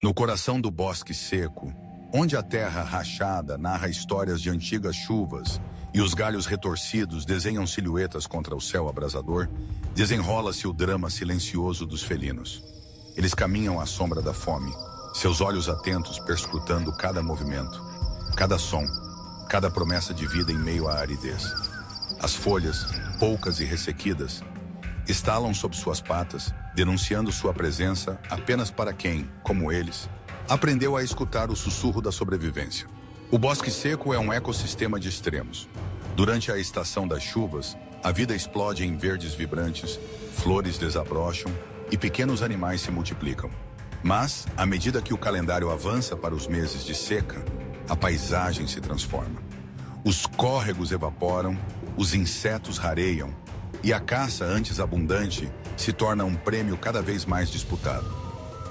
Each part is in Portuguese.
No coração do bosque seco, onde a terra rachada narra histórias de antigas chuvas e os galhos retorcidos desenham silhuetas contra o céu abrasador, desenrola-se o drama silencioso dos felinos. Eles caminham à sombra da fome, seus olhos atentos perscrutando cada movimento, cada som, cada promessa de vida em meio à aridez. As folhas, poucas e ressequidas, estalam sob suas patas, denunciando sua presença apenas para quem, como eles, aprendeu a escutar o sussurro da sobrevivência. O bosque seco é um ecossistema de extremos. Durante a estação das chuvas, a vida explode em verdes vibrantes, flores desabrocham e pequenos animais se multiplicam. Mas, à medida que o calendário avança para os meses de seca, a paisagem se transforma. Os córregos evaporam, os insetos rareiam, e a caça, antes abundante, se torna um prêmio cada vez mais disputado.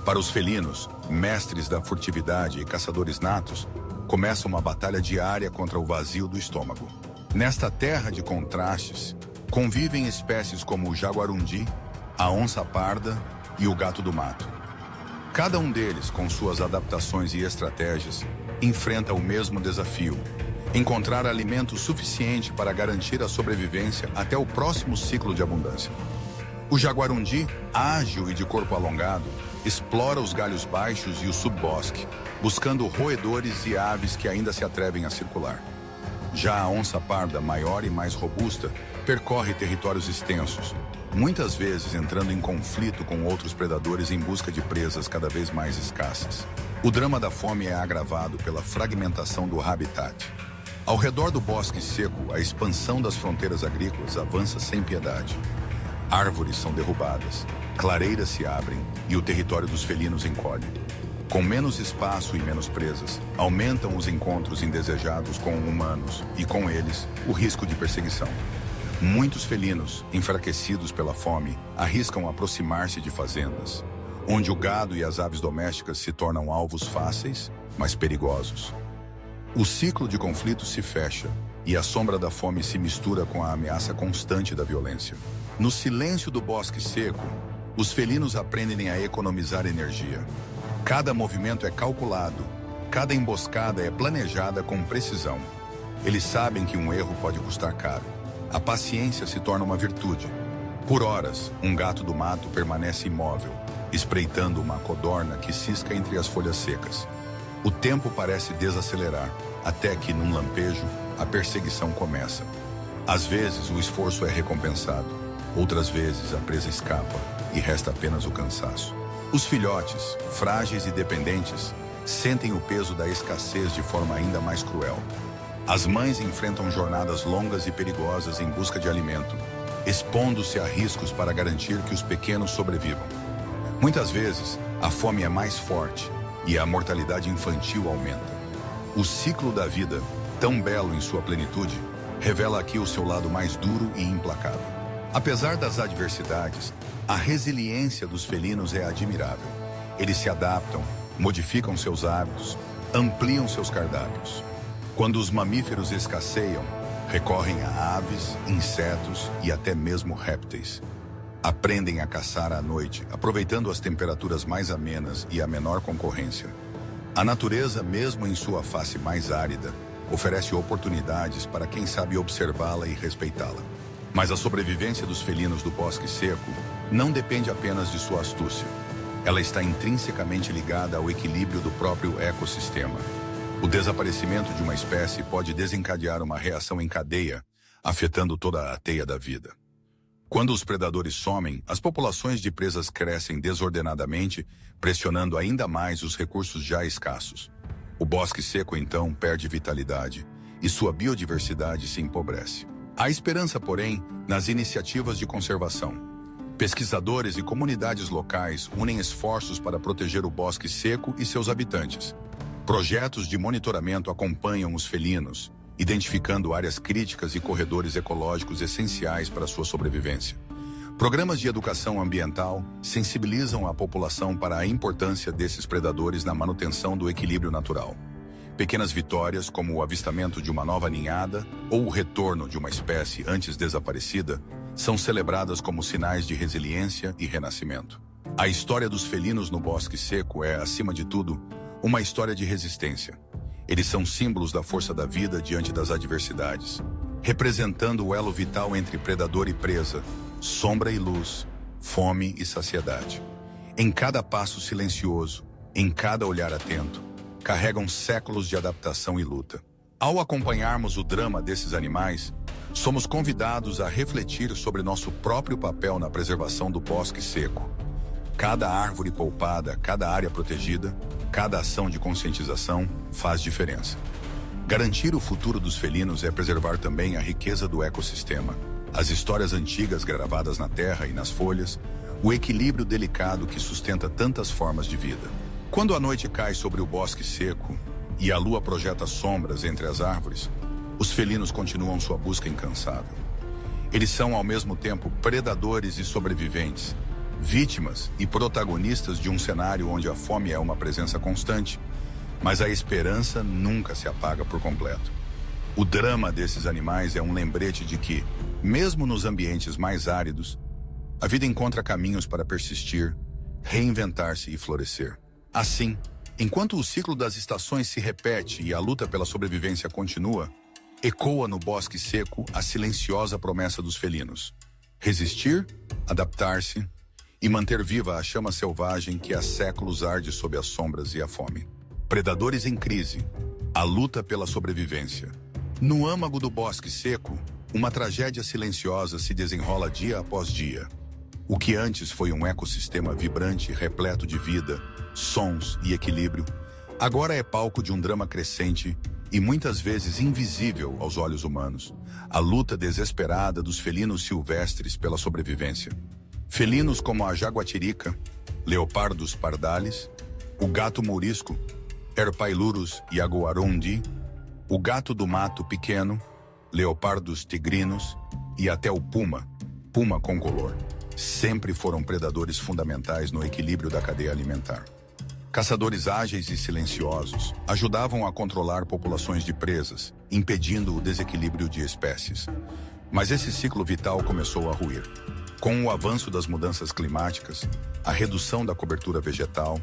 Para os felinos, mestres da furtividade e caçadores natos, começa uma batalha diária contra o vazio do estômago. Nesta terra de contrastes, convivem espécies como o jaguarundi, a onça parda e o gato do mato. Cada um deles, com suas adaptações e estratégias, enfrenta o mesmo desafio: encontrar alimento suficiente para garantir a sobrevivência até o próximo ciclo de abundância. O jaguarundi, ágil e de corpo alongado, explora os galhos baixos e o subbosque, buscando roedores e aves que ainda se atrevem a circular. Já a onça parda, maior e mais robusta, percorre territórios extensos, muitas vezes entrando em conflito com outros predadores em busca de presas cada vez mais escassas. O drama da fome é agravado pela fragmentação do habitat. Ao redor do bosque seco, a expansão das fronteiras agrícolas avança sem piedade. Árvores são derrubadas, clareiras se abrem e o território dos felinos encolhe. Com menos espaço e menos presas, aumentam os encontros indesejados com humanos e, com eles, o risco de perseguição. Muitos felinos, enfraquecidos pela fome, arriscam aproximar-se de fazendas, onde o gado e as aves domésticas se tornam alvos fáceis, mas perigosos. O ciclo de conflitos se fecha e a sombra da fome se mistura com a ameaça constante da violência. No silêncio do bosque seco, os felinos aprendem a economizar energia. Cada movimento é calculado, cada emboscada é planejada com precisão. Eles sabem que um erro pode custar caro. A paciência se torna uma virtude. Por horas, um gato do mato permanece imóvel, espreitando uma codorna que cisca entre as folhas secas. O tempo parece desacelerar, até que, num lampejo, a perseguição começa. Às vezes, o esforço é recompensado. Outras vezes, a presa escapa e resta apenas o cansaço. Os filhotes, frágeis e dependentes, sentem o peso da escassez de forma ainda mais cruel. As mães enfrentam jornadas longas e perigosas em busca de alimento, expondo-se a riscos para garantir que os pequenos sobrevivam. Muitas vezes, a fome é mais forte e a mortalidade infantil aumenta. O ciclo da vida, tão belo em sua plenitude, revela aqui o seu lado mais duro e implacável. Apesar das adversidades, a resiliência dos felinos é admirável. Eles se adaptam, modificam seus hábitos, ampliam seus cardápios. Quando os mamíferos escasseiam, recorrem a aves, insetos e até mesmo répteis. Aprendem a caçar à noite, aproveitando as temperaturas mais amenas e a menor concorrência. A natureza, mesmo em sua face mais árida, oferece oportunidades para quem sabe observá-la e respeitá-la. Mas a sobrevivência dos felinos do bosque seco não depende apenas de sua astúcia. Ela está intrinsecamente ligada ao equilíbrio do próprio ecossistema. O desaparecimento de uma espécie pode desencadear uma reação em cadeia, afetando toda a teia da vida. Quando os predadores somem, as populações de presas crescem desordenadamente, pressionando ainda mais os recursos já escassos. O bosque seco, então, perde vitalidade e sua biodiversidade se empobrece. Há esperança, porém, nas iniciativas de conservação. Pesquisadores e comunidades locais unem esforços para proteger o bosque seco e seus habitantes. Projetos de monitoramento acompanham os felinos, identificando áreas críticas e corredores ecológicos essenciais para sua sobrevivência. Programas de educação ambiental sensibilizam a população para a importância desses predadores na manutenção do equilíbrio natural. Pequenas vitórias, como o avistamento de uma nova ninhada ou o retorno de uma espécie antes desaparecida, são celebradas como sinais de resiliência e renascimento. A história dos felinos no bosque seco é, acima de tudo, uma história de resistência. Eles são símbolos da força da vida diante das adversidades, representando o elo vital entre predador e presa, sombra e luz, fome e saciedade. Em cada passo silencioso, em cada olhar atento, carregam séculos de adaptação e luta. Ao acompanharmos o drama desses animais, somos convidados a refletir sobre nosso próprio papel na preservação do bosque seco. Cada árvore poupada, cada área protegida, cada ação de conscientização faz diferença. Garantir o futuro dos felinos é preservar também a riqueza do ecossistema, as histórias antigas gravadas na terra e nas folhas, o equilíbrio delicado que sustenta tantas formas de vida. Quando a noite cai sobre o bosque seco e a lua projeta sombras entre as árvores, os felinos continuam sua busca incansável. Eles são ao mesmo tempo predadores e sobreviventes, vítimas e protagonistas de um cenário onde a fome é uma presença constante, mas a esperança nunca se apaga por completo. O drama desses animais é um lembrete de que, mesmo nos ambientes mais áridos, a vida encontra caminhos para persistir, reinventar-se e florescer. Assim, enquanto o ciclo das estações se repete e a luta pela sobrevivência continua, ecoa no bosque seco a silenciosa promessa dos felinos: resistir, adaptar-se e manter viva a chama selvagem que há séculos arde sob as sombras e a fome. Predadores em crise, a luta pela sobrevivência. No âmago do bosque seco, uma tragédia silenciosa se desenrola dia após dia. O que antes foi um ecossistema vibrante, repleto de vida, sons e equilíbrio, agora é palco de um drama crescente e muitas vezes invisível aos olhos humanos. A luta desesperada dos felinos silvestres pela sobrevivência. Felinos como a jaguatirica, leopardos pardalis, o gato mourisco, Herpailurus jaguarundi, o gato do mato pequeno, leopardos tigrinos e até o puma concolor, sempre foram predadores fundamentais no equilíbrio da cadeia alimentar. Caçadores ágeis e silenciosos ajudavam a controlar populações de presas, impedindo o desequilíbrio de espécies. Mas esse ciclo vital começou a ruir. Com o avanço das mudanças climáticas, a redução da cobertura vegetal,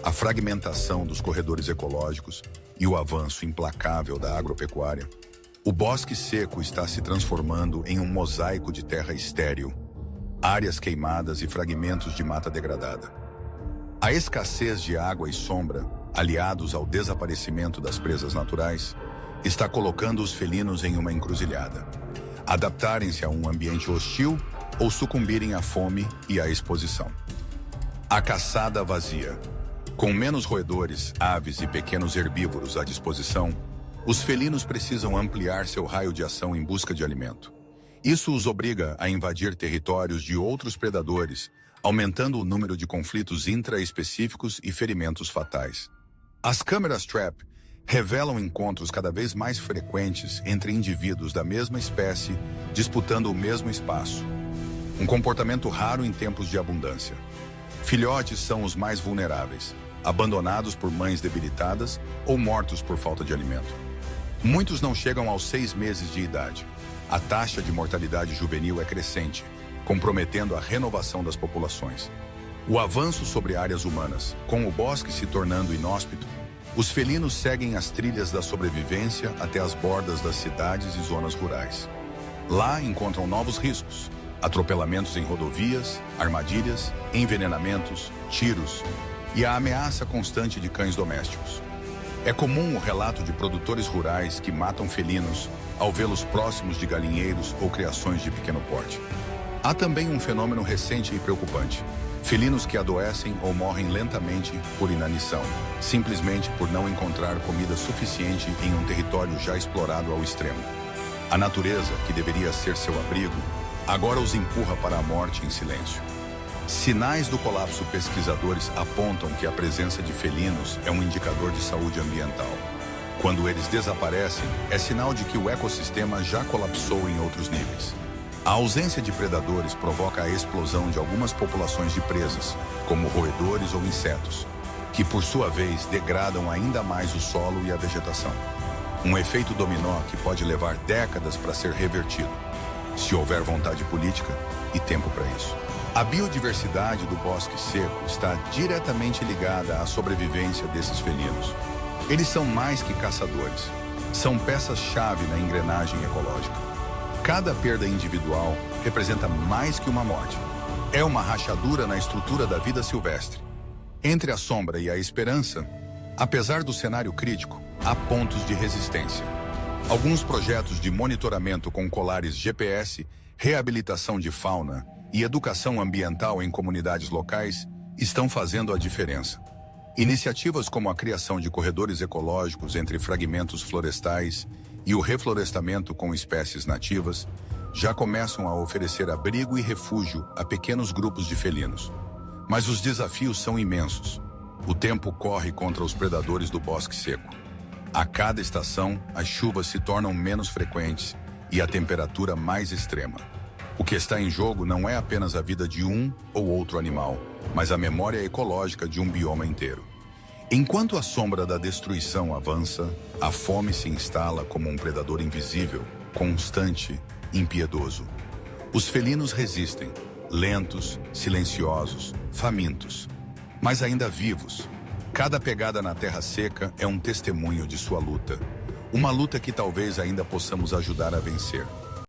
a fragmentação dos corredores ecológicos e o avanço implacável da agropecuária, o bosque seco está se transformando em um mosaico de terra estéril, áreas queimadas e fragmentos de mata degradada. A escassez de água e sombra, aliados ao desaparecimento das presas naturais, está colocando os felinos em uma encruzilhada. Adaptarem-se a um ambiente hostil ou sucumbirem à fome e à exposição. A caçada vazia. Com menos roedores, aves e pequenos herbívoros à disposição, os felinos precisam ampliar seu raio de ação em busca de alimento. Isso os obriga a invadir territórios de outros predadores, aumentando o número de conflitos intraespecíficos e ferimentos fatais. As câmeras trap revelam encontros cada vez mais frequentes entre indivíduos da mesma espécie disputando o mesmo espaço. Um comportamento raro em tempos de abundância. Filhotes são os mais vulneráveis, abandonados por mães debilitadas ou mortos por falta de alimento. Muitos não chegam aos 6 meses de idade. A taxa de mortalidade juvenil é crescente, comprometendo a renovação das populações. O avanço sobre áreas humanas, com o bosque se tornando inóspito, os felinos seguem as trilhas da sobrevivência até as bordas das cidades e zonas rurais. Lá encontram novos riscos: atropelamentos em rodovias, armadilhas, envenenamentos, tiros e a ameaça constante de cães domésticos. É comum o relato de produtores rurais que matam felinos ao vê-los próximos de galinheiros ou criações de pequeno porte. Há também um fenômeno recente e preocupante: felinos que adoecem ou morrem lentamente por inanição, simplesmente por não encontrar comida suficiente em um território já explorado ao extremo. A natureza, que deveria ser seu abrigo, agora os empurra para a morte em silêncio. Sinais do colapso: pesquisadores apontam que a presença de felinos é um indicador de saúde ambiental. Quando eles desaparecem, é sinal de que o ecossistema já colapsou em outros níveis. A ausência de predadores provoca a explosão de algumas populações de presas, como roedores ou insetos, que por sua vez degradam ainda mais o solo e a vegetação. Um efeito dominó que pode levar décadas para ser revertido, se houver vontade política e tempo para isso. A biodiversidade do bosque seco está diretamente ligada à sobrevivência desses felinos. Eles são mais que caçadores. São peças-chave na engrenagem ecológica. Cada perda individual representa mais que uma morte. É uma rachadura na estrutura da vida silvestre. Entre a sombra e a esperança, apesar do cenário crítico, há pontos de resistência. Alguns projetos de monitoramento com colares GPS, reabilitação de fauna e educação ambiental em comunidades locais estão fazendo a diferença. Iniciativas como a criação de corredores ecológicos entre fragmentos florestais e o reflorestamento com espécies nativas já começam a oferecer abrigo e refúgio a pequenos grupos de felinos. Mas os desafios são imensos. O tempo corre contra os predadores do bosque seco. A cada estação, as chuvas se tornam menos frequentes e a temperatura mais extrema. O que está em jogo não é apenas a vida de um ou outro animal, mas a memória ecológica de um bioma inteiro. Enquanto a sombra da destruição avança, a fome se instala como um predador invisível, constante, impiedoso. Os felinos resistem, lentos, silenciosos, famintos, mas ainda vivos. Cada pegada na terra seca é um testemunho de sua luta. Uma luta que talvez ainda possamos ajudar a vencer.